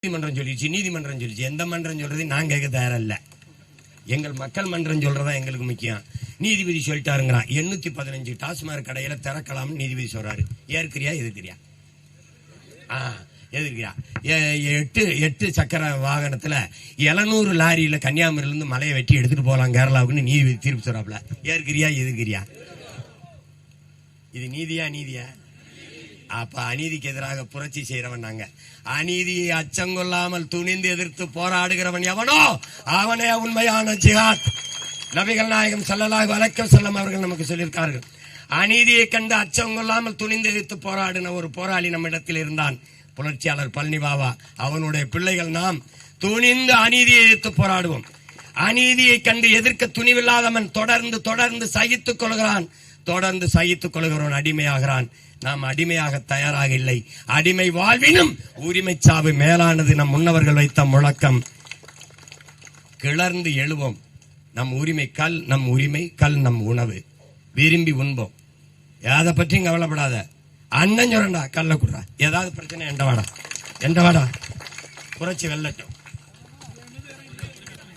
நீதிமன்றம் சொல்லிச்சு, நீதிமன்றம் சொல்லிச்சு. எந்த மன்றம் சொல்றது நான் கேட்க தயாரில்ல. எங்கள் மக்கள் மன்றம் சொல்றதா எங்களுக்கு முக்கியம். நீதிபதி சொல்லிட்டாருங்கிறான். 815 டாஸ்மாக் கடையில திறக்கலாம்னு நீதிபதி சொல்றாரு. ஏற்கிறியா எதிர்க்கிறியா? எதிர்க்கிறியா? 8 சக்கர வாகனத்துல 700 லாரியில கன்னியாகுமரியில இருந்து மலையை வெட்டி எடுத்துட்டு போலாம் கேரளாவுக்குன்னு நீதிபதி தீர்ப்பு சொல்றாப்ல. ஏற்கிறியா எதிர்க்கிறியா? இது நீதியா? நீதியா? அப்ப அநீதிக்கு எதிராக புரட்சி செய்யறவன் நாங்க. அநீதியை அச்சங்கொள்ளாமல் துணிந்து எதிர்த்து போராடுகிறவன் எவனோ அவனே உண்மையான ஜிஹாத். நபிகள் நாயகம் ஸல்லல்லாஹு அலைஹி வஸல்லம் அவர்கள் நமக்கு சொல்லியிருக்கார்கள். அநீதியை கண்டு அச்சங்கொள்ளாமல் துணிந்து எதிர்த்து போராடின ஒரு போராளி நம்மிடத்தில் இருந்தான். புரட்சியாளர் பழனி பாபா. அவனுடைய பிள்ளைகள் நாம் துணிந்து அநீதியை எதிர்த்து போராடுவோம். அநீதியை கண்டு எதிர்க்க துணிவில்லாதவன் தொடர்ந்து தொடர்ந்து சகித்துக் கொள்கிறான். தொடர்ந்து சகித்துக் கொள்கிறவன் அடிமையாகிறான். நாம் அடிமையாக தயாராக இல்லை. அடிமை வாழ்வினும் உரிமை சாவு மேலானது நம் முன்னவர்கள் வைத்த முழக்கம். கிளர்ந்து எழுவோம். நம் உரிமை கல், நம் உரிமை கல், நம் உணவு. விரும்பி உண்போம். எதை பற்றியும் கவலைப்படாத. அண்ணன் சொல்றா கல்ல குடுறா. ஏதாவது பிரச்சனை எண்டவாடா புரட்சி வெல்லட்டும்.